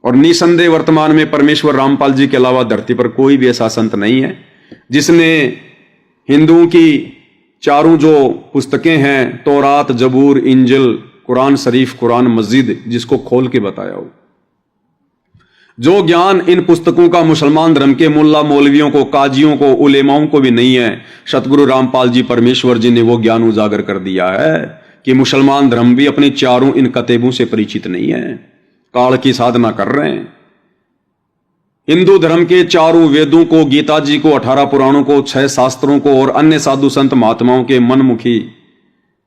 और निसंदेह वर्तमान में परमेश्वर रामपाल जी के अलावा धरती पर कोई भी ऐसा संत नहीं है जिसने हिंदुओं की चारों जो पुस्तकें हैं, तौरात, जबूर, इंजिल, कुरान शरीफ, कुरान मस्जिद, जिसको खोल के बताया हो। जो ज्ञान इन पुस्तकों का मुसलमान धर्म के मुल्ला मौलवियों को, काजियों को, उलेमाओं को भी नहीं है, सतगुरु रामपाल जी परमेश्वर जी ने वो ज्ञान उजागर कर दिया है कि मुसलमान धर्म भी अपनी चारों इन कतेबों से परिचित नहीं है, काल की साधना कर रहे हैं। हिंदू धर्म के चारों वेदों को, गीता जी को, 18 पुराणों को, 6 शास्त्रों को और अन्य साधु संत महात्माओं के मनमुखी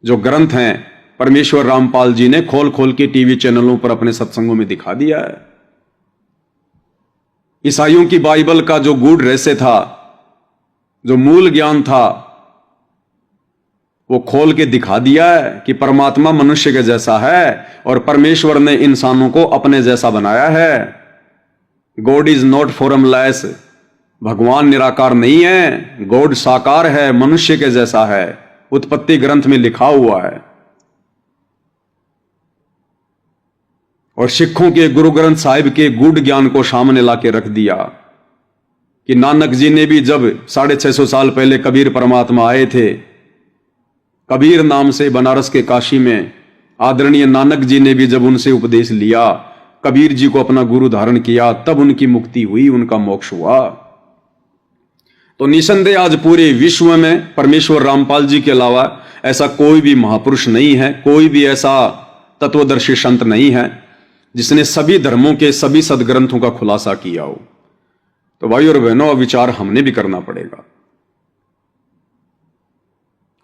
जो ग्रंथ हैं, परमेश्वर रामपाल जी ने खोल खोल के टीवी चैनलों पर अपने सत्संगों में दिखा दिया है। ईसाइयों की बाइबल का जो गूढ़ रहस्य था, जो मूल ज्ञान था, वो खोल के दिखा दिया है कि परमात्मा मनुष्य के जैसा है और परमेश्वर ने इंसानों को अपने जैसा बनाया है। गॉड इज नॉट फॉर्मलेस, भगवान निराकार नहीं है, गॉड साकार है, मनुष्य के जैसा है, उत्पत्ति ग्रंथ में लिखा हुआ है। और सिखों के गुरु ग्रंथ साहिब के गूढ़ ज्ञान को सामने लाके रख दिया कि नानक जी ने भी जब 650 साल पहले कबीर परमात्मा आए थे, कबीर नाम से बनारस के काशी में आदरणीय नानक जी ने भी जब उनसे उपदेश लिया, कबीर जी को अपना गुरु धारण किया, तब उनकी मुक्ति हुई, उनका मोक्ष हुआ। तो निसंदेह आज पूरे विश्व में परमेश्वर रामपाल जी के अलावा ऐसा कोई भी महापुरुष नहीं है, कोई भी ऐसा तत्वदर्शी संत नहीं है जिसने सभी धर्मों के सभी सदग्रंथों का खुलासा किया हो। तो भाई और बहनों, विचार हमने भी करना पड़ेगा।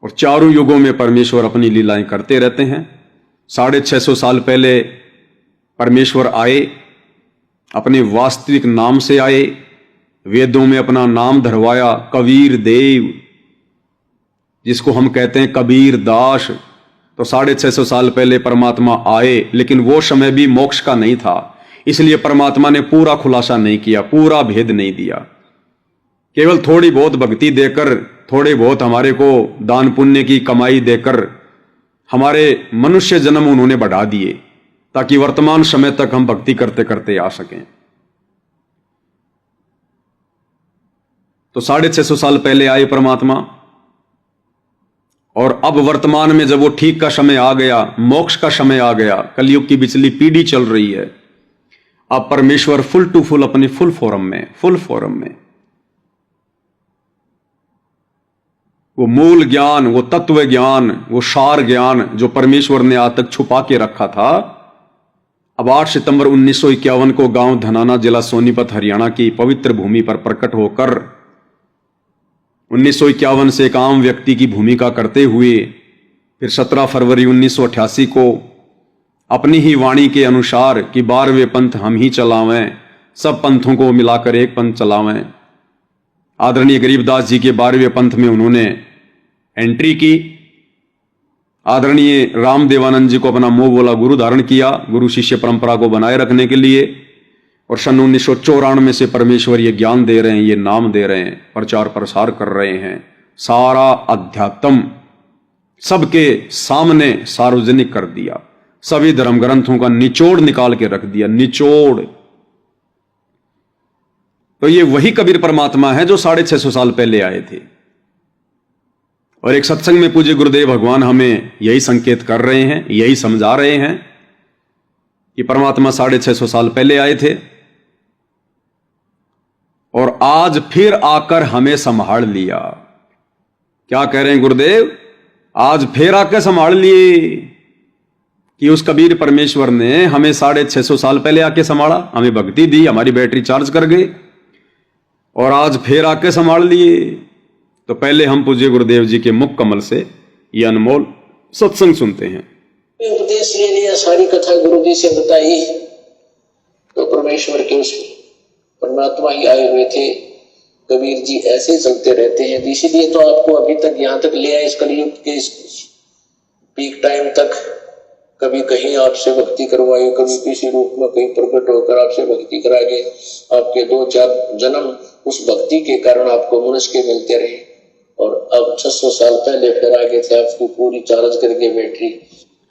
और चारों युगों में परमेश्वर अपनी लीलाएं करते रहते हैं। 650 साल पहले परमेश्वर आए, अपने वास्तविक नाम से आए, वेदों में अपना नाम धरवाया, कबीर देव, जिसको हम कहते हैं कबीर दास। तो 650 साल पहले परमात्मा आए, लेकिन वो समय भी मोक्ष का नहीं था, इसलिए परमात्मा ने पूरा खुलासा नहीं किया, पूरा भेद नहीं दिया। केवल थोड़ी बहुत भक्ति देकर, थोड़े बहुत हमारे को दान पुण्य की कमाई देकर हमारे मनुष्य जन्म उन्होंने बढ़ा दिए ताकि वर्तमान समय तक हम भक्ति करते करते आ सकें। तो 650 साल पहले आए परमात्मा, और अब वर्तमान में जब वो ठीक का समय आ गया, मोक्ष का समय आ गया, कलयुग की पिछली पीढ़ी चल रही है, अब परमेश्वर फुल टू फुल अपनी फुल फॉर्म में वो मूल ज्ञान, वो तत्व ज्ञान, वो सार ज्ञान जो परमेश्वर ने आज तक छुपा के रखा था, अब 8 सितंबर 1951 को गांव धनाना, जिला सोनीपत, हरियाणा की पवित्र भूमि पर प्रकट होकर 1951 से एक आम व्यक्ति की भूमिका करते हुए फिर 17 फरवरी 1988 को अपनी ही वाणी के अनुसार कि 12वें पंथ हम ही चलावें, सब पंथों को मिलाकर एक पंथ चलावें, आदरणीय गरीबदास जी के 12वें पंथ में उन्होंने एंट्री की। आदरणीय रामदेवानंद जी को अपना मुंह बोला गुरु धारण किया, गुरु शिष्य परंपरा को बनाए रखने के लिए। और सन 1994 से परमेश्वर ये ज्ञान दे रहे हैं, ये नाम दे रहे हैं, प्रचार प्रसार कर रहे हैं, सारा अध्यात्म सबके सामने सार्वजनिक कर दिया, सभी धर्म ग्रंथों का निचोड़ निकाल के रख दिया, निचोड़। तो ये वही कबीर परमात्मा है जो 650 साल पहले आए थे। और एक सत्संग में पूज्य गुरुदेव भगवान हमें यही संकेत कर रहे हैं, यही समझा रहे हैं कि परमात्मा 650 साल पहले आए थे और आज फिर आकर हमें संभाल लिया। क्या कह रहे हैं गुरुदेव? आज फिर आकर संभाल लिए कि उस कबीर परमेश्वर ने हमें 650 साल पहले आके संभाला, हमें भक्ति दी, हमारी बैटरी चार्ज कर गए और आज फिर आके संभाल लिए। तो पहले हम पूज्य गुरुदेव जी के मुख कमल से ये अनमोल सत्संग सुनते हैं। उपदेश ले लिया, सारी कथा गुरु जी से बताई, तो परमेश्वर के उस परमात्मा ही आए हुए थे। कबीर जी ऐसे ही चलते रहते हैं, इसीलिए तो आपको अभी तक यहाँ तक ले आए, इस कलयुग के पीक टाइम तक। कभी कहीं आपसे भक्ति करवाई, कभी किसी रूप में कहीं प्रकट होकर आपसे भक्ति करा के आपके 2-4 जन्म उस भक्ति के कारण आपको मनुष्य के मिलते रहे। और अब 600 साल पहले फिर आगे थे आपकी पूरी चार्ज करके बैटरी।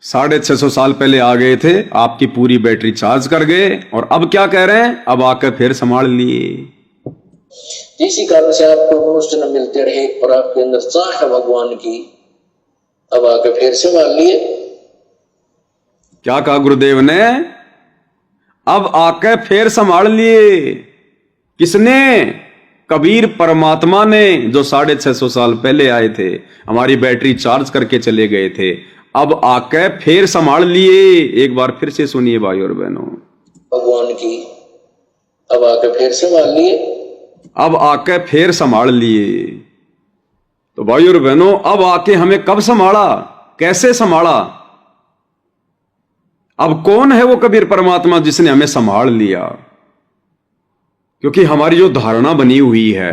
650 साल पहले आ गए थे, आपकी पूरी बैटरी चार्ज कर गए, और अब क्या कह रहे हैं, अब आकर फिर संभाल लिए। इसी कारण से आपको मनुष्य जन्म मिलते रहे और आपके अंदर चाह है भगवान की, अब आकर फिर संभाल लिए। क्या कहा गुरुदेव ने? अब आकर फिर संभाल लिए। किसने? कबीर परमात्मा ने, जो 650 साल पहले आए थे, हमारी बैटरी चार्ज करके चले गए थे, अब आकर फिर संभाल लिए। एक बार फिर से सुनिए भाई और बहनों, भगवान की, अब आकर फिर संभाल लिए। अब आकर फिर संभाल लिए। तो भाई और बहनों, अब आके हमें कब संभाला, कैसे संभाला? अब कौन है वो कबीर परमात्मा जिसने हमें संभाल लिया? क्योंकि हमारी जो धारणा बनी हुई है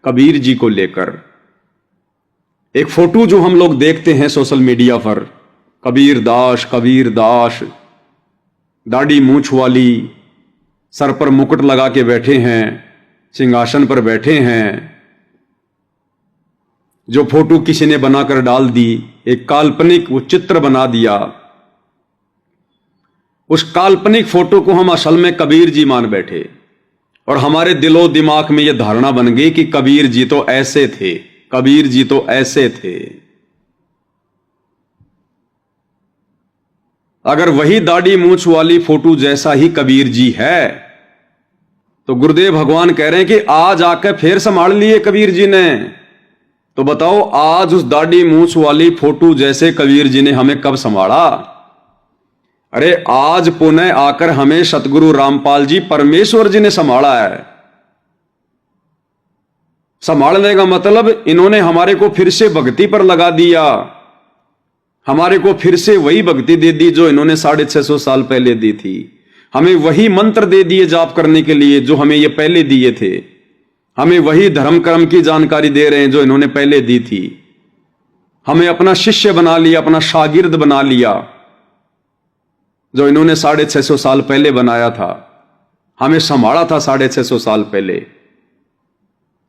कबीर जी को लेकर, एक फोटो जो हम लोग देखते हैं सोशल मीडिया पर, कबीर दास, दाढ़ी मूंछ वाली, सर पर मुकुट लगा के बैठे हैं, सिंहासन पर बैठे हैं, जो फोटो किसी ने बनाकर डाल दी, एक काल्पनिक वो चित्र बना दिया, उस काल्पनिक फोटो को हम असल में कबीर जी मान बैठे, और हमारे दिलो दिमाग में यह धारणा बन गई कि कबीर जी तो ऐसे थे, कबीर जी तो ऐसे थे। अगर वही दाढ़ी मूंछ वाली फोटो जैसा ही कबीर जी है, तो गुरुदेव भगवान कह रहे हैं कि आज आकर फिर संभाल लिए कबीर जी ने। तो बताओ, आज उस दाढ़ी मूंछ वाली फोटो जैसे कबीर जी ने हमें कब संभाला? अरे आज पुनः आकर हमें सतगुरु रामपाल जी परमेश्वर जी ने संभाला है। संभालने का मतलब इन्होंने हमारे को फिर से भक्ति पर लगा दिया, हमारे को फिर से वही भक्ति दे दी जो इन्होंने 650 साल पहले दी थी। हमें वही मंत्र दे दिए जाप करने के लिए जो हमें ये पहले दिए थे। हमें वही धर्म कर्म की जानकारी दे रहे हैं जो इन्होंने पहले दी थी। हमें अपना शिष्य बना लिया, अपना शागिर्द बना लिया, जो इन्होंने 650 साल पहले बनाया था, हमें संभाला था 650 साल पहले।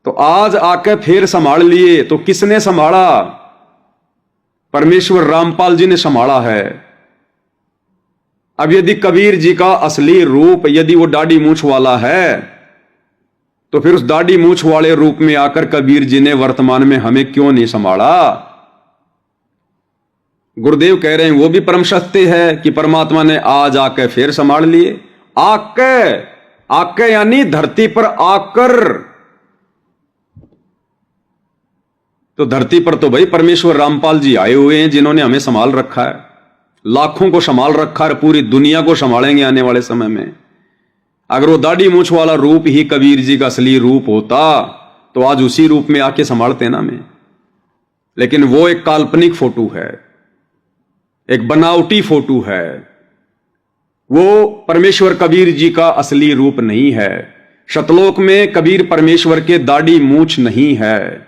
तो आज आकर फिर संभाल लिए। तो किसने संभाला? परमेश्वर रामपाल जी ने संभाला है। अब यदि कबीर जी का असली रूप यदि वो दाढ़ी मूंछ वाला है, तो फिर उस दाढ़ी मूंछ वाले रूप में आकर कबीर जी ने वर्तमान में हमें क्यों नहीं संभाला? गुरुदेव कह रहे हैं वो भी परम सत्य है कि परमात्मा ने आज आकर फिर संभाल लिए। आकर यानी धरती पर आकर। तो धरती पर तो भाई परमेश्वर रामपाल जी आए हुए हैं जिन्होंने हमें संभाल रखा है, लाखों को संभाल रखा है, पूरी दुनिया को संभालेंगे आने वाले समय में। अगर वो दाढ़ी मूंछ वाला रूप ही कबीर जी का असली रूप होता तो आज उसी रूप में आके संभालते ना में। लेकिन वो एक काल्पनिक फोटो है, एक बनावटी फोटो है, वो परमेश्वर कबीर जी का असली रूप नहीं है। शतलोक में कबीर परमेश्वर के दाढ़ी मूंछ नहीं है,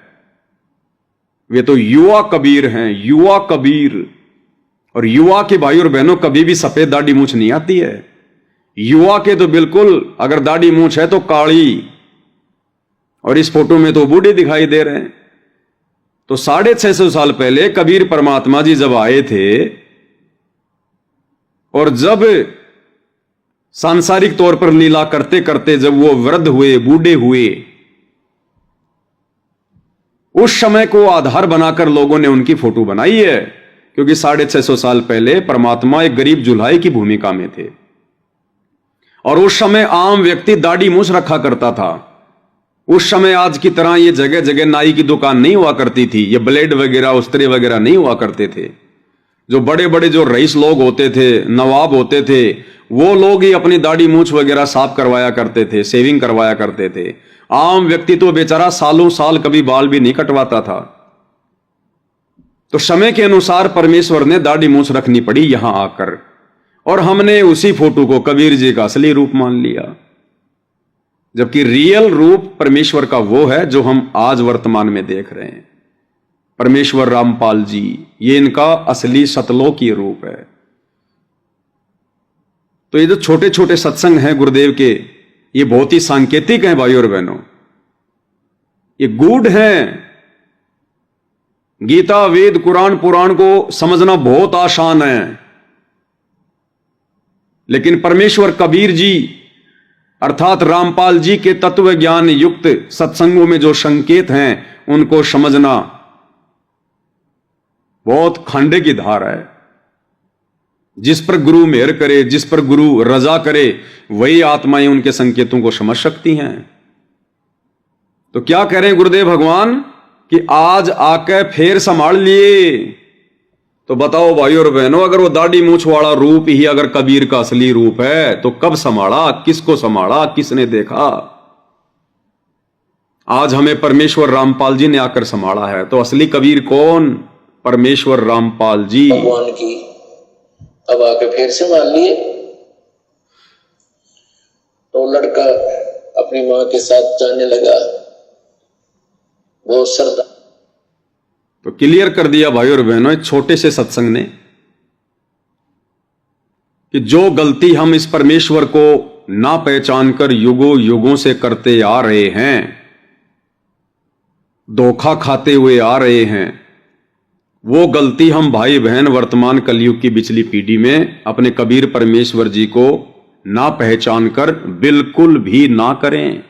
वे तो युवा कबीर हैं, युवा कबीर। और युवा के भाई और बहनों कभी भी सफेद दाढ़ी मूंछ नहीं आती है। युवा के तो बिल्कुल अगर दाढ़ी मूंछ है तो काली, और इस फोटो में तो बूढ़े दिखाई दे रहे हैं। तो 650 साल पहले कबीर परमात्मा जी जब आए थे और जब सांसारिक तौर पर लीला करते करते जब वो वृद्ध हुए, बूढ़े हुए, उस समय को आधार बनाकर लोगों ने उनकी फोटो बनाई है। क्योंकि 650 साल पहले परमात्मा एक गरीब जुल्हाई की भूमिका में थे, और उस समय आम व्यक्ति दाढ़ी मूंछ रखा करता था। उस समय आज की तरह ये जगह जगह नाई की दुकान नहीं हुआ करती थी, ये ब्लेड वगैरह, उस्त्रे वगैरह नहीं हुआ करते थे। जो बड़े बड़े जो रईस लोग होते थे, नवाब होते थे, वो लोग ही अपनी दाढ़ी मूंछ वगैरह साफ करवाया करते थे, सेविंग करवाया करते थे। आम व्यक्ति तो बेचारा सालों साल कभी बाल भी नहीं कटवाता था। तो समय के अनुसार परमेश्वर ने दाढ़ी मूंछ रखनी पड़ी यहां आकर, और हमने उसी फोटो को कबीर जी का असली रूप मान लिया। जबकि रियल रूप परमेश्वर का वो है जो हम आज वर्तमान में देख रहे हैं। परमेश्वर रामपाल जी, ये इनका असली सतलोकीय रूप है। तो ये जो छोटे छोटे सत्संग हैं गुरुदेव के, ये बहुत ही सांकेतिक हैं भाइयों और बहनों, ये गूढ़ हैं। गीता, वेद, कुरान, पुराण को समझना बहुत आसान है, लेकिन परमेश्वर कबीर जी अर्थात रामपाल जी के तत्व ज्ञान युक्त सत्संगों में जो संकेत हैं उनको समझना बहुत खांडे की धार है। जिस पर गुरु मेहर करे, जिस पर गुरु रजा करे, वही आत्माएं उनके संकेतों को समझ सकती हैं। तो क्या कह रहे हैं गुरुदेव भगवान कि आज आके फिर संभाल लिए। तो बताओ भाई और बहनों, अगर वो दाढ़ी मूछ वाला रूप ही अगर कबीर का असली रूप है तो कब संभाला, किसको संभाला, किसने देखा? आज हमें परमेश्वर रामपाल जी ने आकर संभाला है। तो असली कबीर कौन? परमेश्वर रामपाल जी भगवान की। अब आके फिर से मान लिए। तो लड़का अपनी मां के साथ जाने लगा, बहुत श्रद्धा। तो क्लियर कर दिया भाई और बहनों एक छोटे से सत्संग ने कि जो गलती हम इस परमेश्वर को ना पहचान कर युगों युगों से करते आ रहे हैं, धोखा खाते हुए आ रहे हैं, वो गलती हम भाई बहन वर्तमान कलयुग की पिछली पीढ़ी में अपने कबीर परमेश्वर जी को ना पहचान कर बिल्कुल भी ना करें।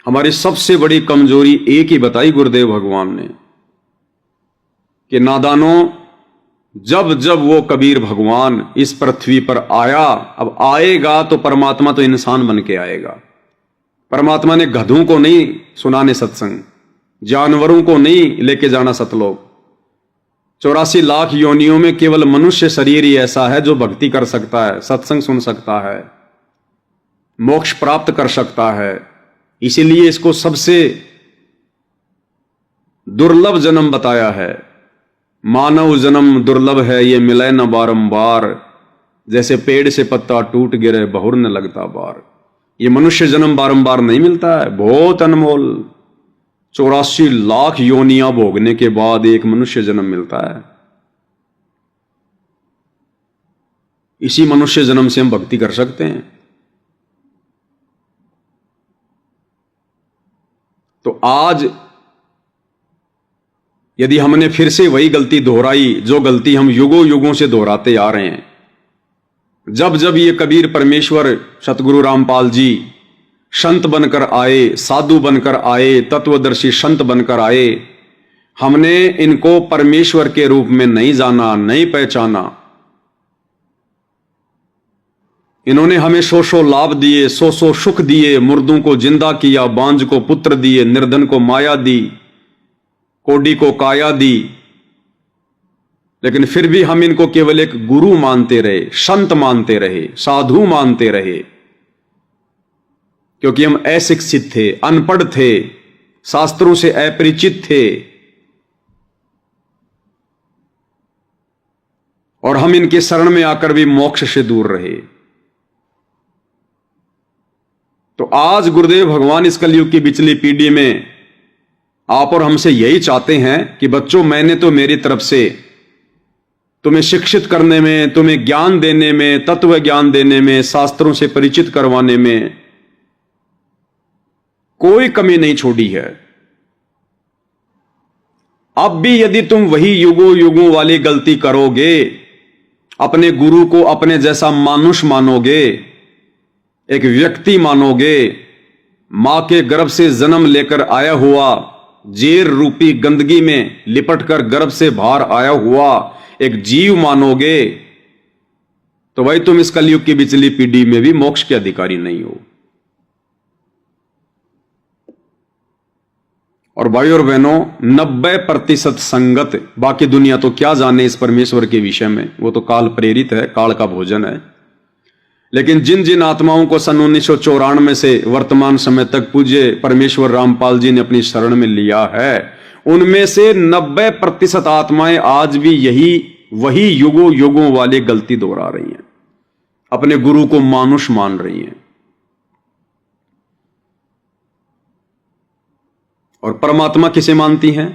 हमारी सबसे बड़ी कमजोरी एक ही बताई गुरुदेव भगवान ने कि नादानों, जब जब वो कबीर भगवान इस पृथ्वी पर आया, अब आएगा तो परमात्मा तो इंसान बन के आएगा। परमात्मा ने गधों को नहीं सुनाने सत्संग, जानवरों को नहीं लेके जाना सतलोक। 84 लाख योनियों में केवल मनुष्य शरीर ही ऐसा है जो भक्ति कर सकता है, सत्संग सुन सकता है, मोक्ष प्राप्त कर सकता है। इसीलिए इसको सबसे दुर्लभ जन्म बताया है। मानव जन्म दुर्लभ है, ये मिले न बारंबार, जैसे पेड़ से पत्ता टूट गिरे बहुर न लगता बार। ये मनुष्य जन्म बारंबार नहीं मिलता है, बहुत अनमोल। 84 लाख योनियां भोगने के बाद एक मनुष्य जन्म मिलता है। इसी मनुष्य जन्म से हम भक्ति कर सकते हैं। तो आज यदि हमने फिर से वही गलती दोहराई जो गलती हम युगों युगों से दोहराते आ रहे हैं, जब जब ये कबीर परमेश्वर सतगुरु रामपाल जी संत बनकर आए, साधु बनकर आए, तत्वदर्शी संत बनकर आए, हमने इनको परमेश्वर के रूप में नहीं जाना, नहीं पहचाना। इन्होंने हमें सौ सौ लाभ दिए, सौ सौ सुख दिए, मुर्दों को जिंदा किया, बांझ को पुत्र दिए, निर्धन को माया दी, कोडी को काया दी, लेकिन फिर भी हम इनको केवल एक गुरु मानते रहे, संत मानते रहे, साधु मानते रहे, क्योंकि हम अशिक्षित थे, अनपढ़ थे, शास्त्रों से अपरिचित थे, और हम इनके शरण में आकर भी मोक्ष से दूर रहे। तो आज गुरुदेव भगवान इस कलयुग की पिछली पीढ़ी में आप और हमसे यही चाहते हैं कि बच्चों, मैंने तो मेरी तरफ से तुम्हें शिक्षित करने में, तुम्हें ज्ञान देने में, तत्व ज्ञान देने में, शास्त्रों से परिचित करवाने में कोई कमी नहीं छोड़ी है। अब भी यदि तुम वही युगों युगों वाली गलती करोगे, अपने गुरु को अपने जैसा मानुष मानोगे, एक व्यक्ति मानोगे, मां के गर्भ से जन्म लेकर आया हुआ, जेर रूपी गंदगी में लिपटकर गर्भ से बाहर आया हुआ एक जीव मानोगे, तो भाई तुम इस कलयुग की पिछली पीढ़ी में भी मोक्ष के अधिकारी नहीं हो। और भाई और बहनों, 90% संगत, बाकी दुनिया तो क्या जाने इस परमेश्वर के विषय में, वो तो काल प्रेरित है, काल का भोजन है। लेकिन जिन जिन आत्माओं को सन 1994 से वर्तमान समय तक पूज्य परमेश्वर रामपाल जी ने अपनी शरण में लिया है, उनमें से 90% आत्माएं आज भी वही युगों युगों वाली गलती दोहरा रही हैं, अपने गुरु को मानुष मान रही हैं। और परमात्मा किसे मानती हैं?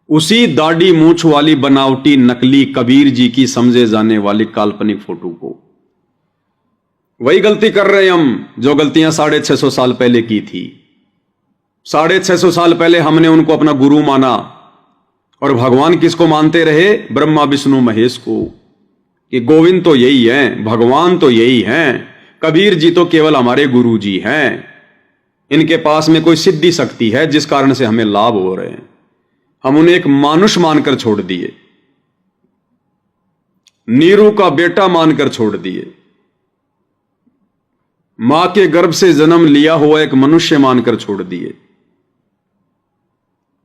उसी दाढ़ी मूछ वाली बनावटी नकली कबीर जी की समझे जाने वाली काल्पनिक फोटो को। वही गलती कर रहे हैं हम जो गलतियां 650 साल पहले की थी। 650 साल पहले हमने उनको अपना गुरु माना, और भगवान किसको मानते रहे? ब्रह्मा विष्णु महेश को। कि गोविंद तो यही हैं, भगवान तो यही हैं, कबीर जी तो केवल हमारे गुरु जी हैं, इनके पास में कोई सिद्धि शक्ति है जिस कारण से हमें लाभ हो रहे हैं। हम उन्हें एक मानुष मानकर छोड़ दिए, नीरू का बेटा मानकर छोड़ दिए, मां के गर्भ से जन्म लिया हुआ एक मनुष्य मानकर छोड़ दिए,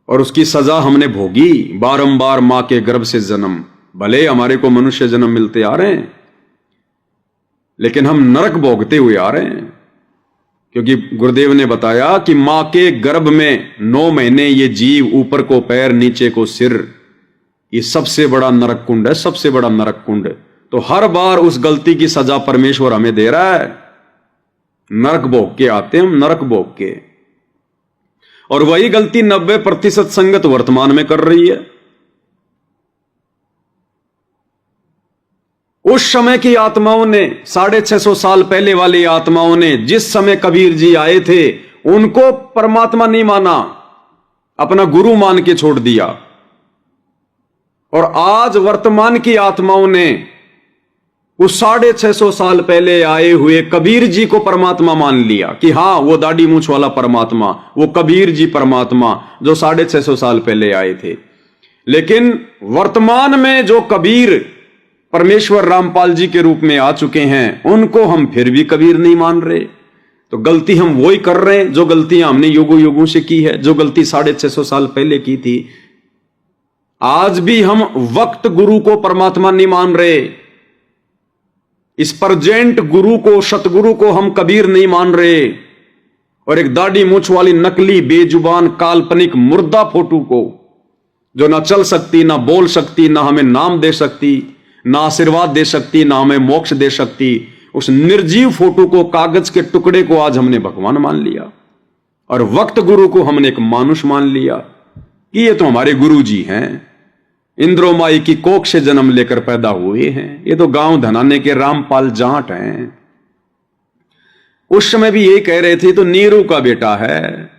और उसकी सजा हमने भोगी। बारंबार मां के गर्भ से जन्म, भले हमारे को मनुष्य जन्म मिलते आ रहे हैं, लेकिन हम नरक भोगते हुए आ रहे हैं, क्योंकि गुरुदेव ने बताया कि मां के गर्भ में 9 महीने ये जीव, ऊपर को पैर नीचे को सिर, ये सबसे बड़ा नरक कुंड है, सबसे बड़ा नरक कुंड। तो हर बार उस गलती की सजा परमेश्वर हमें दे रहा है। नरक भोग के आते हैं हम, नरक भोग के। और वही गलती 90% संगत वर्तमान में कर रही है। उस समय की आत्माओं ने, 650 साल पहले वाली आत्माओं ने, जिस समय कबीर जी आए थे, उनको परमात्मा नहीं माना, अपना गुरु मान के छोड़ दिया। और आज वर्तमान की आत्माओं ने उस 650 साल पहले आए हुए कबीर जी को परमात्मा मान लिया कि हां, वो दाढ़ी मूंछ वाला परमात्मा, वो कबीर जी परमात्मा जो 650 साल पहले आए थे। लेकिन वर्तमान में जो कबीर परमेश्वर रामपाल जी के रूप में आ चुके हैं, उनको हम फिर भी कबीर नहीं मान रहे। तो गलती हम वही कर रहे हैं जो गलतियां हमने युगों युगों से की है, जो गलती 650 साल पहले की थी। आज भी हम वक्त गुरु को परमात्मा नहीं मान रहे, इस प्रेजेंट गुरु को, सतगुरु को हम कबीर नहीं मान रहे, और एक दाढ़ी मूंछ वाली नकली बेजुबान काल्पनिक मुर्दा फोटो को, जो ना चल सकती, ना बोल सकती, ना हमें नाम दे सकती, ना आशीर्वाद दे सकती, ना हमें मोक्ष दे सकती, उस निर्जीव फोटो को, कागज के टुकड़े को आज हमने भगवान मान लिया, और वक्त गुरु को हमने एक मानुष मान लिया कि ये तो हमारे गुरु जी हैं, इंद्रोमाई की कोख से जन्म लेकर पैदा हुए हैं, ये तो गांव धनाने के रामपाल जाट हैं। उस समय भी ये कह रहे थे तो नीरू का बेटा है।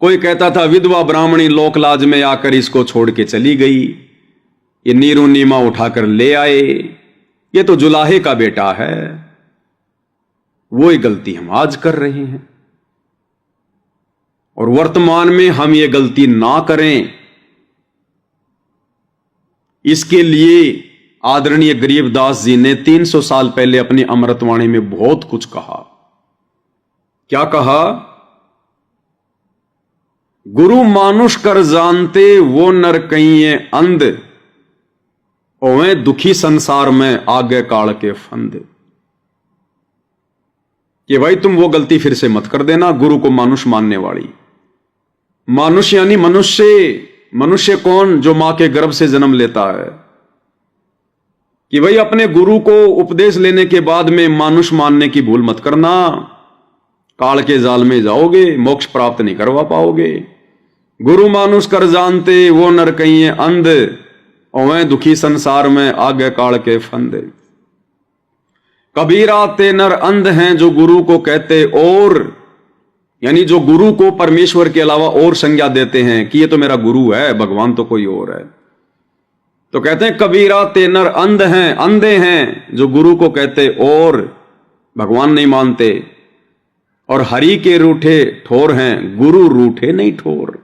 कोई कहता था विधवा ब्राह्मणी लोकलाज में आकर इसको छोड़ के चली गई, ये नीरू नीमा उठाकर ले आए, ये तो जुलाहे का बेटा है। वही गलती हम आज कर रहे हैं, और वर्तमान में हम ये गलती ना करें, इसके लिए आदरणीय गरीबदास जी ने 300 साल पहले अपनी अमृतवाणी में बहुत कुछ कहा। क्या कहा? गुरु मानुष कर जानते वो नर कहिए अंध, ओवे दुखी संसार में आगे काल के फंद। कि भाई तुम वो गलती फिर से मत कर देना, गुरु को मानुष मानने वाली। मानुष यानी मनुष्य। मनुष्य कौन? जो मां के गर्भ से जन्म लेता है। कि भाई अपने गुरु को उपदेश लेने के बाद में मानुष मानने की भूल मत करना, काल के जाल में जाओगे, मोक्ष प्राप्त नहीं करवा पाओगे। गुरु मानुष कर जानते वो नर कहिए अंध, ओवे दुखी संसार में आगे काल के फंद। कबीरा ते नर अंध हैं जो गुरु को कहते और, यानी जो गुरु को परमेश्वर के अलावा और संज्ञा देते हैं कि ये तो मेरा गुरु है, भगवान तो कोई और है। तो कहते हैं कबीरा ते नर अंध हैं, अंधे हैं जो गुरु को कहते और भगवान नहीं मानते, और हरि के रूठे ठोर हैं, गुरु रूठे नहीं ठोर।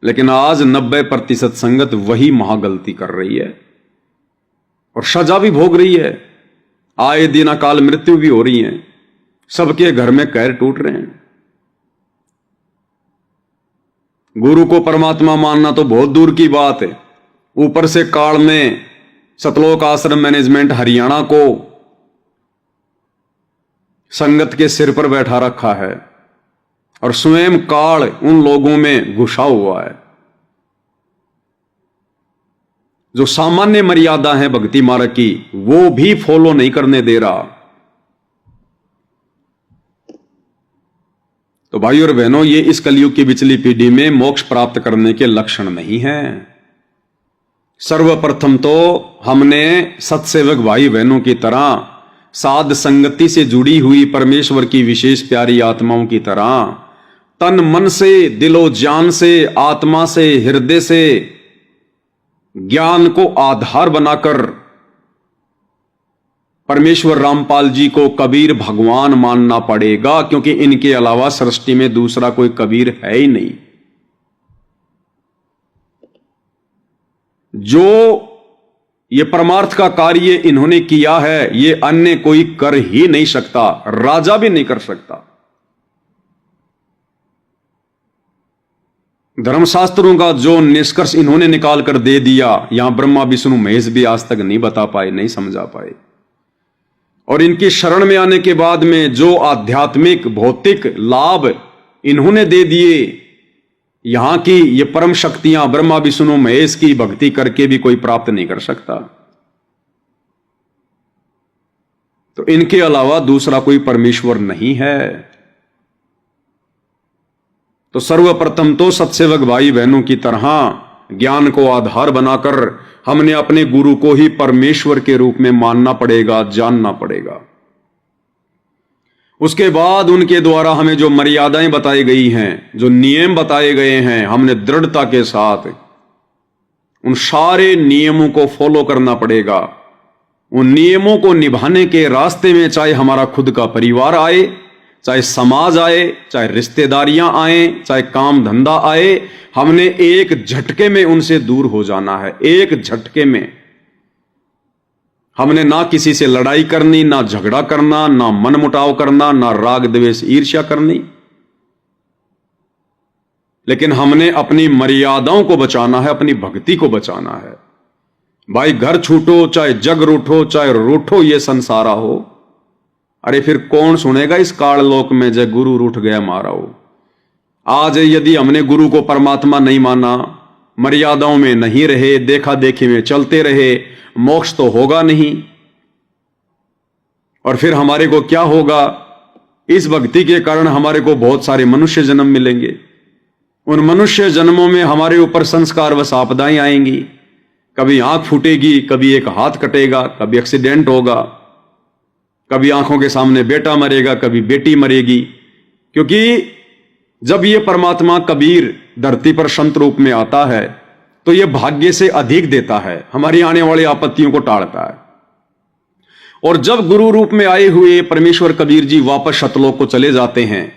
लेकिन आज 90% संगत वही महागलती कर रही है, और सजा भी भोग रही है। आए दिन अकाल मृत्यु भी हो रही है, सबके घर में कहर टूट रहे हैं। गुरु को परमात्मा मानना तो बहुत दूर की बात है, ऊपर से काल में सतलोक आश्रम मैनेजमेंट हरियाणा को संगत के सिर पर बैठा रखा है, और स्वयं काल उन लोगों में घुसा हुआ है। जो सामान्य मर्यादा है भक्ति मार्ग की, वो भी फॉलो नहीं करने दे रहा। तो भाई और बहनों, ये इस कलयुग की बिचली पीढ़ी में मोक्ष प्राप्त करने के लक्षण नहीं हैं। सर्वप्रथम तो हमने सत्सेवक भाई बहनों की तरह, साध संगति से जुड़ी हुई परमेश्वर की विशेष प्यारी आत्माओं की तरह तन मन से, दिलो जान से, आत्मा से, हृदय से ज्ञान को आधार बनाकर परमेश्वर रामपाल जी को कबीर भगवान मानना पड़ेगा, क्योंकि इनके अलावा सृष्टि में दूसरा कोई कबीर है ही नहीं। जो ये परमार्थ का कार्य इन्होंने किया है, ये अन्य कोई कर ही नहीं सकता, राजा भी नहीं कर सकता। धर्मशास्त्रों का जो निष्कर्ष इन्होंने निकाल कर दे दिया, यहां ब्रह्मा विष्णु महेश भी आज तक नहीं बता पाए, नहीं समझा पाए। और इनकी शरण में आने के बाद में जो आध्यात्मिक भौतिक लाभ इन्होंने दे दिए, यहां की ये परम शक्तियां ब्रह्मा विष्णु महेश की भक्ति करके भी कोई प्राप्त नहीं कर सकता। तो इनके अलावा दूसरा कोई परमेश्वर नहीं है। तो सर्वप्रथम तो सत्सेवक भाई बहनों की तरह ज्ञान को आधार बनाकर हमने अपने गुरु को ही परमेश्वर के रूप में मानना पड़ेगा, जानना पड़ेगा। उसके बाद उनके द्वारा हमें जो मर्यादाएं बताई गई हैं, जो नियम बताए गए हैं, हमने दृढ़ता के साथ उन सारे नियमों को फॉलो करना पड़ेगा। उन नियमों को निभाने के रास्ते में चाहे हमारा खुद का परिवार आए, चाहे समाज आए, चाहे रिश्तेदारियां आए, चाहे काम धंधा आए, हमने एक झटके में उनसे दूर हो जाना है। एक झटके में हमने ना किसी से लड़ाई करनी, ना झगड़ा करना, ना मनमुटाव करना, ना राग द्वेष ईर्ष्या करनी, लेकिन हमने अपनी मर्यादाओं को बचाना है, अपनी भक्ति को बचाना है। भाई घर छूटो, चाहे जग रूठो, चाहे रूठो ये संसारा हो, अरे फिर कौन सुनेगा इस काललोक में जय गुरु रूठ गया मारा हो। आज यदि हमने गुरु को परमात्मा नहीं माना, मर्यादाओं में नहीं रहे, देखा देखी में चलते रहे, मोक्ष तो होगा नहीं। और फिर हमारे को क्या होगा? इस भक्ति के कारण हमारे को बहुत सारे मनुष्य जन्म मिलेंगे। उन मनुष्य जन्मों में हमारे ऊपर संस्कार व आपदाएं आएंगी। कभी आंख फूटेगी, कभी एक हाथ कटेगा, कभी एक्सीडेंट होगा, कभी आंखों के सामने बेटा मरेगा, कभी बेटी मरेगी। क्योंकि जब ये परमात्मा कबीर धरती पर संत रूप में आता है तो ये भाग्य से अधिक देता है, हमारी आने वाली आपत्तियों को टालता है। और जब गुरु रूप में आए हुए परमेश्वर कबीर जी वापस सतलोक को चले जाते हैं,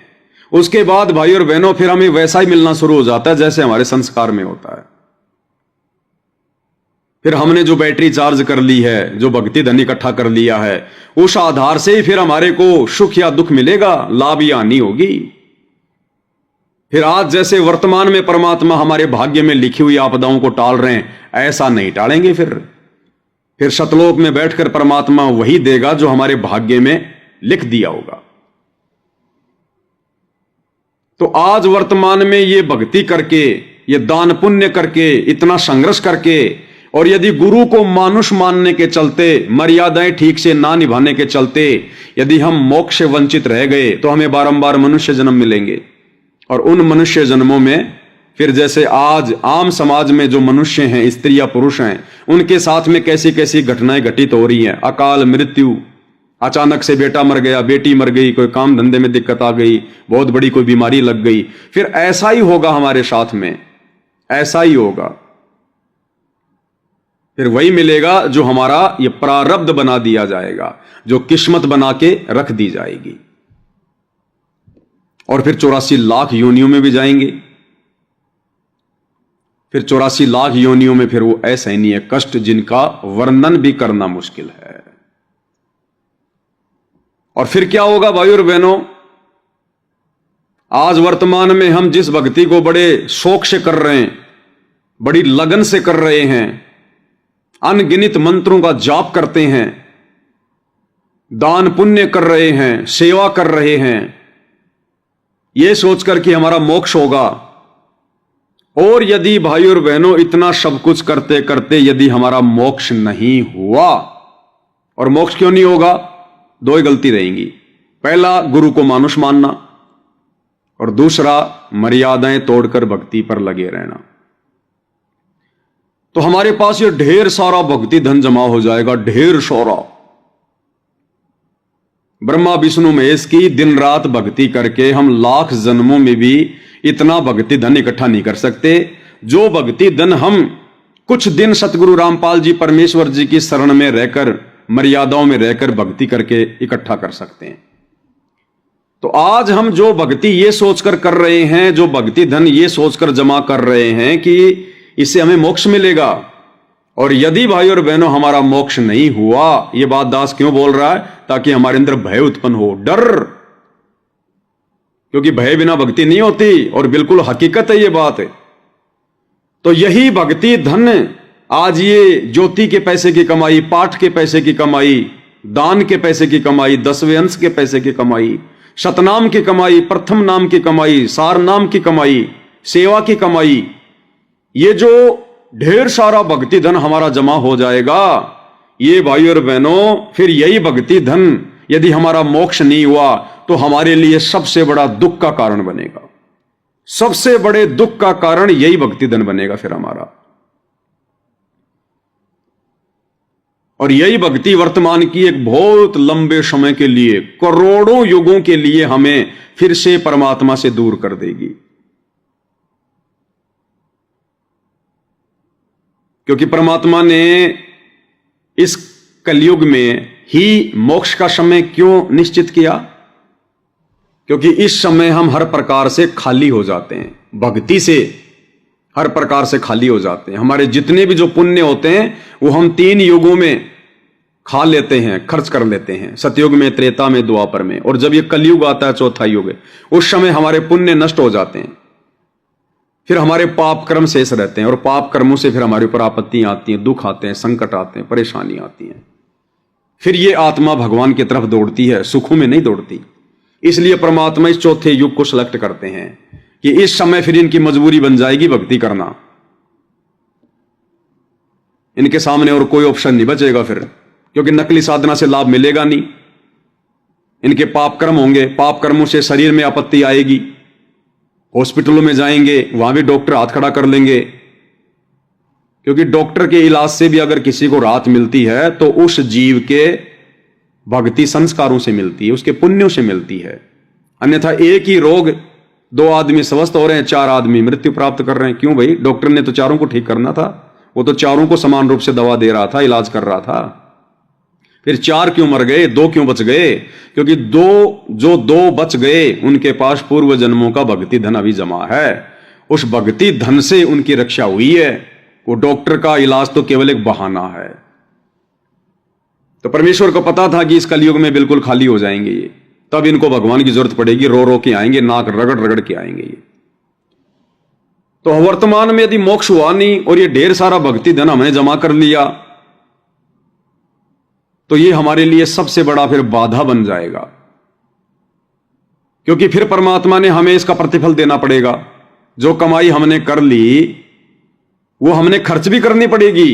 उसके बाद भाई और बहनों फिर हमें वैसा ही मिलना शुरू हो जाता है जैसे हमारे संस्कार में होता है। फिर हमने जो बैटरी चार्ज कर ली है, जो भक्ति धन इकट्ठा कर लिया है, उस आधार से ही फिर हमारे को सुख या दुख मिलेगा, लाभ या हानि होगी। फिर आज जैसे वर्तमान में परमात्मा हमारे भाग्य में लिखी हुई आपदाओं को टाल रहे हैं, ऐसा नहीं टालेंगे। फिर सतलोक में बैठकर परमात्मा वही देगा जो हमारे भाग्य में लिख दिया होगा। तो आज वर्तमान में ये भक्ति करके, ये दान पुण्य करके, इतना संघर्ष करके, और यदि गुरु को मानुष मानने के चलते, मर्यादाएं ठीक से ना निभाने के चलते यदि हम मोक्ष से वंचित रह गए तो हमें बारंबार मनुष्य जन्म मिलेंगे। और उन मनुष्य जन्मों में फिर जैसे आज आम समाज में जो मनुष्य हैं, स्त्री या पुरुष हैं, उनके साथ में कैसी कैसी घटनाएं घटित हो रही हैं। अकाल मृत्यु, अचानक से बेटा मर गया, बेटी मर गई, कोई काम धंधे में दिक्कत आ गई, बहुत बड़ी कोई बीमारी लग गई। फिर ऐसा ही होगा हमारे साथ में, ऐसा ही होगा। फिर वही मिलेगा जो हमारा ये प्रारब्ध बना दिया जाएगा, जो किस्मत बना के रख दी जाएगी। और फिर 84 लाख योनियों में भी जाएंगे। फिर 84 लाख योनियों में फिर वो असहनीय कष्ट जिनका वर्णन भी करना मुश्किल है। और फिर क्या होगा भाई और बहनों? आज वर्तमान में हम जिस भक्ति को बड़े शौक से कर रहे हैं, बड़ी लगन से कर रहे हैं, अनगिनत मंत्रों का जाप करते हैं, दान पुण्य कर रहे हैं, सेवा कर रहे हैं, यह सोचकर कि हमारा मोक्ष होगा। और यदि भाई और बहनों इतना सब कुछ करते करते यदि हमारा मोक्ष नहीं हुआ, और मोक्ष क्यों नहीं होगा? दो ही गलती रहेंगी। पहला, गुरु को मानुष मानना, और दूसरा, मर्यादाएं तोड़कर भक्ति पर लगे रहना। तो हमारे पास ये ढेर सारा भक्ति धन जमा हो जाएगा, ढेर सारा। ब्रह्मा विष्णु महेश की दिन रात भक्ति करके हम लाख जन्मों में भी इतना भक्ति धन इकट्ठा नहीं कर सकते। जो भक्ति धन हम कुछ दिन सतगुरु रामपाल जी परमेश्वर जी की शरण में रहकर, मर्यादाओं में रहकर भक्ति करके इकट्ठा कर सकते हैं। तो आज हम जो भक्ति ये सोचकर कर रहे हैं, जो भक्ति धन ये सोचकर जमा कर रहे हैं कि इससे हमें मोक्ष मिलेगा, और यदि भाई और बहनों हमारा मोक्ष नहीं हुआ, ये बात दास क्यों बोल रहा है? ताकि हमारे अंदर भय उत्पन्न हो, डर, क्योंकि भय बिना भक्ति नहीं होती, और बिल्कुल हकीकत है ये बात है। तो यही भक्ति धन, आज ये ज्योति के पैसे की कमाई, पाठ के पैसे की कमाई, दान के पैसे की कमाई, 10वें अंश के पैसे की कमाई, शतनाम की कमाई, प्रथम नाम की कमाई, सार नाम की कमाई, सेवा की कमाई, ये जो ढेर सारा भक्ति धन हमारा जमा हो जाएगा, ये भाई और बहनों, फिर यही भक्ति धन यदि हमारा मोक्ष नहीं हुआ तो हमारे लिए सबसे बड़ा दुख का कारण बनेगा। सबसे बड़े दुख का कारण यही भक्ति धन बनेगा फिर हमारा। और यही भक्ति वर्तमान की एक बहुत लंबे समय के लिए, करोड़ों युगों के लिए हमें फिर से परमात्मा से दूर कर देगी। क्योंकि परमात्मा ने इस कलयुग में ही मोक्ष का समय क्यों निश्चित किया? क्योंकि इस समय हम हर प्रकार से खाली हो जाते हैं, भक्ति से हर प्रकार से खाली हो जाते हैं। हमारे जितने भी जो पुण्य होते हैं वो हम 3 युगों में खा लेते हैं, खर्च कर लेते हैं, सतयुग में, त्रेता में, द्वापर में, और जब ये कलयुग आता है, चौथा युग, उस समय हमारे पुण्य नष्ट हो जाते हैं, फिर हमारे पाप कर्म शेष रहते हैं, और पाप कर्मों से फिर हमारे ऊपर आपत्तियां आती हैं, दुख आते हैं, संकट आते हैं, परेशानी आती हैं। फिर ये आत्मा भगवान की तरफ दौड़ती है, सुखों में नहीं दौड़ती। इसलिए परमात्मा इस चौथे युग को सिलेक्ट करते हैं कि इस समय फिर इनकी मजबूरी बन जाएगी भक्ति करना, इनके सामने और कोई ऑप्शन नहीं बचेगा फिर, क्योंकि नकली साधना से लाभ मिलेगा नहीं। इनके पाप कर्म होंगे, पाप कर्मों से शरीर में आपत्ति आएगी, हॉस्पिटलों में जाएंगे, वहां भी डॉक्टर हाथ खड़ा कर लेंगे, क्योंकि डॉक्टर के इलाज से भी अगर किसी को राहत मिलती है तो उस जीव के भक्ति संस्कारों से मिलती है, उसके पुण्यों से मिलती है। अन्यथा एक ही रोग 2 आदमी स्वस्थ हो रहे हैं, 4 आदमी मृत्यु प्राप्त कर रहे हैं। क्यों भाई? डॉक्टर ने तो चारों को ठीक करना था, वो तो चारों को समान रूप से दवा दे रहा था, इलाज कर रहा था। फिर 4 क्यों मर गए, 2 क्यों बच गए? क्योंकि 2 बच गए, उनके पास पूर्व जन्मों का भक्ति धन अभी जमा है, उस भक्ति धन से उनकी रक्षा हुई है। वो डॉक्टर का इलाज तो केवल एक बहाना है। तो परमेश्वर को पता था कि इस कलयुग में बिल्कुल खाली हो जाएंगे ये, तब इनको भगवान की जरूरत पड़ेगी, रो रो के आएंगे, नाक रगड़ रगड़ के आएंगे ये। तो वर्तमान में यदि मोक्ष हुआ नहीं और ये ढेर सारा भक्ति धन हमने जमा कर लिया, तो ये हमारे लिए सबसे बड़ा फिर बाधा बन जाएगा, क्योंकि फिर परमात्मा ने हमें इसका प्रतिफल देना पड़ेगा। जो कमाई हमने कर ली वो हमने खर्च भी करनी पड़ेगी।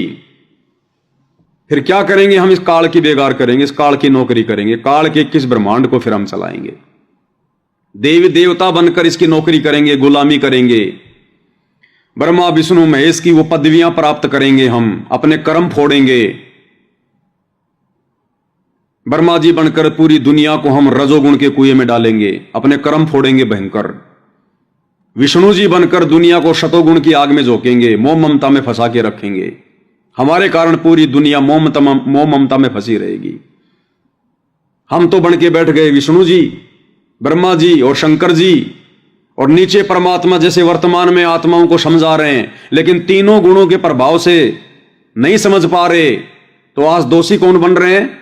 फिर क्या करेंगे हम? इस काल की बेगार करेंगे, इस काल की नौकरी करेंगे, काल के किस ब्रह्मांड को फिर हम चलाएंगे? देवी देवता बनकर इसकी नौकरी करेंगे, गुलामी करेंगे, ब्रह्मा विष्णु महेश की वो पदवियां प्राप्त करेंगे, हम अपने कर्म फोड़ेंगे। ब्रह्मा जी बनकर पूरी दुनिया को हम रजोगुण के कुएं में डालेंगे, अपने कर्म फोड़ेंगे भयंकर। विष्णु जी बनकर दुनिया को शतोगुण की आग में झोंकेंगे, मोह ममता में फंसा के रखेंगे। हमारे कारण पूरी दुनिया मोह ममता में फंसी रहेगी। हम तो बन के बैठ गए विष्णु जी, ब्रह्मा जी और शंकर जी, और नीचे परमात्मा जैसे वर्तमान में आत्माओं को समझा रहे हैं, लेकिन तीनों गुणों के प्रभाव से नहीं समझ पा रहे। तो आज दोषी कौन बन रहे हैं?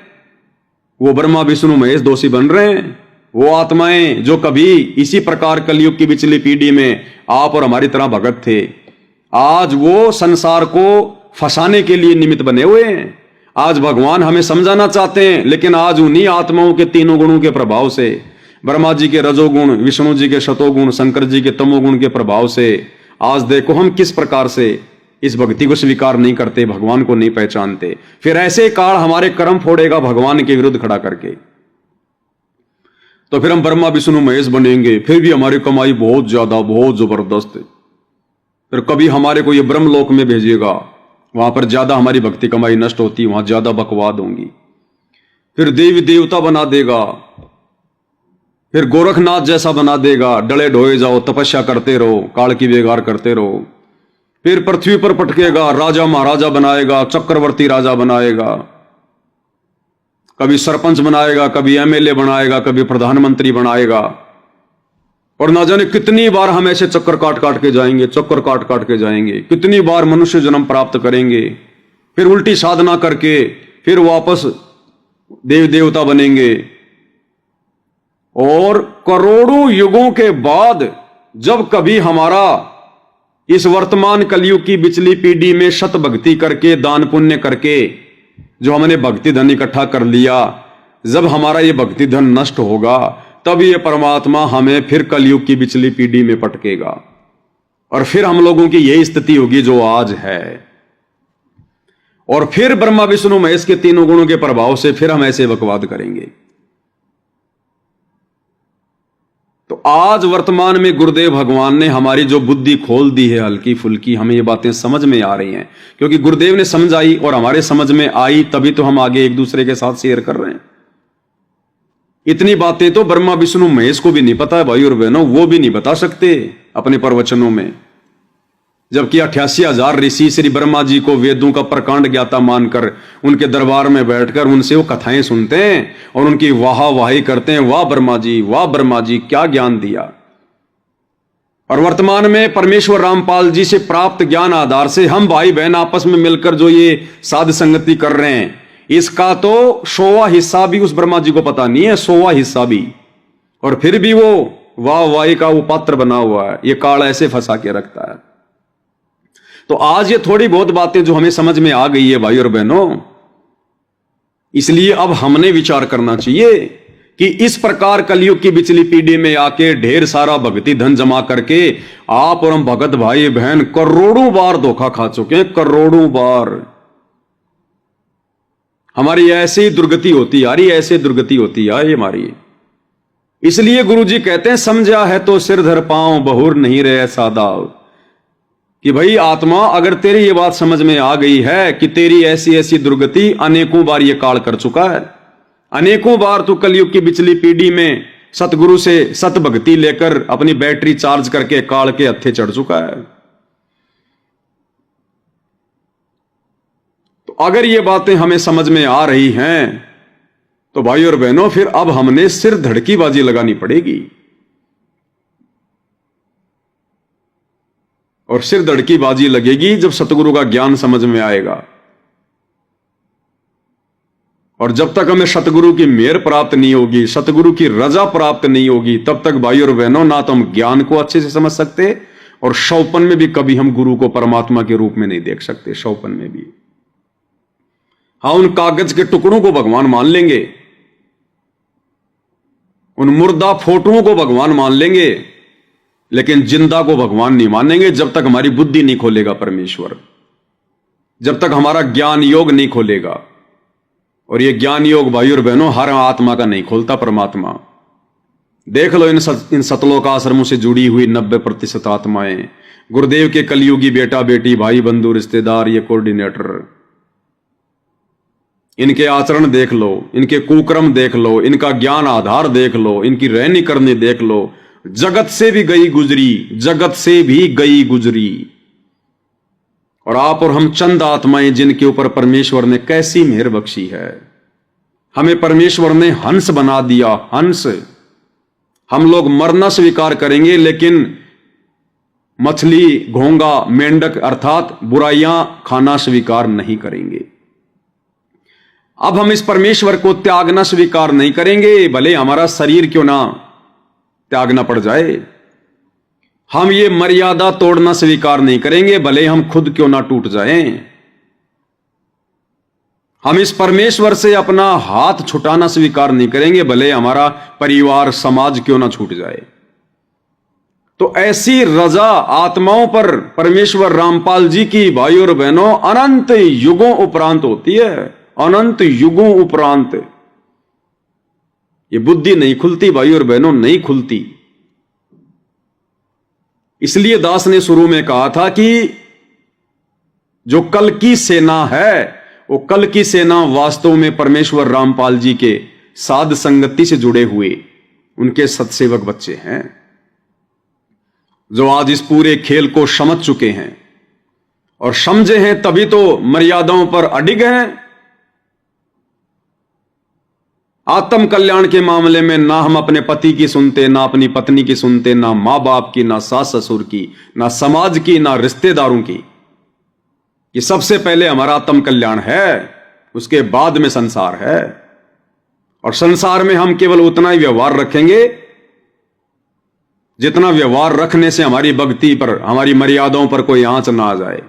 वो ब्रह्मा विष्णु महेश दोषी बन रहे हैं। वो आत्माएं जो कभी इसी प्रकार कलयुग की पिछली पीढ़ी में आप और हमारी तरह भगत थे, आज वो संसार को फंसाने के लिए निमित्त बने हुए हैं। आज भगवान हमें समझाना चाहते हैं, लेकिन आज उन्हीं आत्माओं के तीनों गुणों के प्रभाव से, ब्रह्मा जी के रजोगुण, विष्णु जी के शतोगुण, शंकर जी के तमोगुण के प्रभाव से, आज देखो हम किस प्रकार से इस भक्ति को स्वीकार नहीं करते, भगवान को नहीं पहचानते। फिर ऐसे काल हमारे कर्म फोड़ेगा भगवान के विरुद्ध खड़ा करके, तो फिर हम ब्रह्मा विष्णु महेश बनेंगे, फिर भी हमारी कमाई बहुत ज्यादा, बहुत जबरदस्त। फिर कभी हमारे को ये ब्रह्मलोक में भेजिएगा, वहां पर ज्यादा हमारी भक्ति कमाई नष्ट होती, वहां ज्यादा बकवाद होंगी। फिर देवी देवता बना देगा, फिर गोरखनाथ जैसा बना देगा, डले ढोए जाओ, तपस्या करते रहो, काल की बेगार करते रहो। फिर पृथ्वी पर पटकेगा, राजा महाराजा बनाएगा, चक्रवर्ती राजा बनाएगा, कभी सरपंच बनाएगा, कभी एमएलए बनाएगा, कभी प्रधानमंत्री बनाएगा। और ना जाने कितनी बार हम ऐसे चक्कर काट काट के जाएंगे, चक्कर काट काट के जाएंगे, कितनी बार मनुष्य जन्म प्राप्त करेंगे, फिर उल्टी साधना करके फिर वापस देव देवता बनेंगे। और करोड़ों युगों के बाद जब कभी हमारा इस वर्तमान कलयुग की बिचली पीढ़ी में शत भक्ति करके, दान पुण्य करके जो हमने भक्ति धन इकट्ठा कर लिया, जब हमारा ये भक्ति धन नष्ट होगा, तब ये परमात्मा हमें फिर कलयुग की बिचली पीढ़ी में पटकेगा और फिर हम लोगों की यही स्थिति होगी जो आज है। और फिर ब्रह्मा विष्णु महेश के तीनों गुणों के प्रभाव से फिर हम ऐसे बकवाद करेंगे। तो आज वर्तमान में गुरुदेव भगवान ने हमारी जो बुद्धि खोल दी है हल्की फुल्की, हमें ये बातें समझ में आ रही हैं, क्योंकि गुरुदेव ने समझाई और हमारे समझ में आई, तभी तो हम आगे एक दूसरे के साथ शेयर कर रहे हैं। इतनी बातें तो ब्रह्मा विष्णु महेश को भी नहीं पता है भाई और बहनों, वो भी नहीं बता सकते अपने प्रवचनों में। जबकि 88,000 ऋषि श्री ब्रह्मा जी को वेदों का प्रकांड ज्ञाता मानकर उनके दरबार में बैठकर उनसे वो कथाएं सुनते हैं और उनकी वाहवाही करते हैं, वाह ब्रह्मा जी क्या ज्ञान दिया। और वर्तमान में परमेश्वर रामपाल जी से प्राप्त ज्ञान आधार से हम भाई बहन आपस में मिलकर जो ये साध संगति कर रहे हैं, इसका तो 100वां हिस्सा भी उस ब्रह्मा जी को पता नहीं है, 100वां हिस्सा भी। और फिर भी वो वाहवाही का वो पात्र बना हुआ है, ये काल ऐसे फंसा के रखता है। तो आज ये थोड़ी बहुत बातें जो हमें समझ में आ गई है भाई और बहनों, इसलिए अब हमने विचार करना चाहिए कि इस प्रकार कलयुग की बिचली पीढ़ी में आके ढेर सारा भक्ति धन जमा करके आप और हम भगत भाई बहन करोड़ों बार धोखा खा चुके हैं, करोड़ों बार। हमारी ऐसे ही दुर्गति होती आ रही, ऐसे दुर्गति होती आ रही हमारी। इसलिए गुरुजी कहते हैं, समझा है तो सिर धर पांव, बहुर नहीं रहे सादाव। कि भाई आत्मा, अगर तेरी ये बात समझ में आ गई है कि तेरी ऐसी ऐसी दुर्गति अनेकों बार ये काल कर चुका है, अनेकों बार तू कलयुग की बिचली पीढ़ी में सतगुरु से सत भक्ति लेकर अपनी बैटरी चार्ज करके काल के हत्थे चढ़ चुका है, तो अगर ये बातें हमें समझ में आ रही हैं तो भाई और बहनों फिर अब हमने सिर धड़की बाजी लगानी पड़ेगी। और सिर धड़की बाजी लगेगी जब सतगुरु का ज्ञान समझ में आएगा। और जब तक हमें सतगुरु की मेहर प्राप्त नहीं होगी, सतगुरु की रजा प्राप्त नहीं होगी, तब तक भाई और बहनों ना तो हम ज्ञान को अच्छे से समझ सकते और शौपन में भी कभी हम गुरु को परमात्मा के रूप में नहीं देख सकते। शौपन में भी हाँ, उन कागज के टुकड़ों को भगवान मान लेंगे, उन मुर्दा फोटोओं को भगवान मान लेंगे, लेकिन जिंदा को भगवान नहीं मानेंगे जब तक हमारी बुद्धि नहीं खोलेगा परमेश्वर, जब तक हमारा ज्ञान योग नहीं खोलेगा। और ये ज्ञान योग भाई और बहनों हर आत्मा का नहीं खोलता परमात्मा। देख लो इन सतलोक आश्रमों से जुड़ी हुई 90% आत्माएं, गुरुदेव के कलयुगी बेटा बेटी भाई बंधु रिश्तेदार, ये कोऑर्डिनेटर, इनके आचरण देख लो, इनके कुक्रम देख लो, इनका ज्ञान आधार देख लो, इनकी रहनी करनी देख लो। जगत से भी गई गुजरी, जगत से भी गई गुजरी। और आप और हम चंद आत्माएं जिनके ऊपर परमेश्वर ने कैसी मेहर बख्शी है। हमें परमेश्वर ने हंस बना दिया, हंस। हम लोग मरना स्वीकार करेंगे लेकिन मछली, घोंगा, मेंढक अर्थात बुराइयां खाना स्वीकार नहीं करेंगे। अब हम इस परमेश्वर को त्यागना स्वीकार नहीं करेंगे, भले हमारा शरीर क्यों ना त्यागना पड़ जाए। हम ये मर्यादा तोड़ना स्वीकार नहीं करेंगे, भले हम खुद क्यों ना टूट जाएं। हम इस परमेश्वर से अपना हाथ छुटाना स्वीकार नहीं करेंगे, भले हमारा परिवार समाज क्यों ना छूट जाए। तो ऐसी रजा आत्माओं पर परमेश्वर रामपाल जी की भाई और बहनों अनंत युगों उपरांत होती है, अनंत युगों उपरांत। ये बुद्धि नहीं खुलती भाई और बहनों, नहीं खुलती। इसलिए दास ने शुरू में कहा था कि जो कल की सेना है, वो कल की सेना वास्तव में परमेश्वर रामपाल जी के साध संगति से जुड़े हुए उनके सत्सेवक बच्चे हैं, जो आज इस पूरे खेल को समझ चुके हैं और समझे हैं तभी तो मर्यादाओं पर अडिग हैं। आत्म कल्याण के मामले में ना हम अपने पति की सुनते, ना अपनी पत्नी की सुनते, ना मां बाप की, ना सास ससुर की, ना समाज की, ना रिश्तेदारों की। ये सबसे पहले हमारा आत्म कल्याण है, उसके बाद में संसार है। और संसार में हम केवल उतना ही व्यवहार रखेंगे जितना व्यवहार रखने से हमारी भक्ति पर, हमारी मर्यादाओं पर कोई आंच ना आ जाए।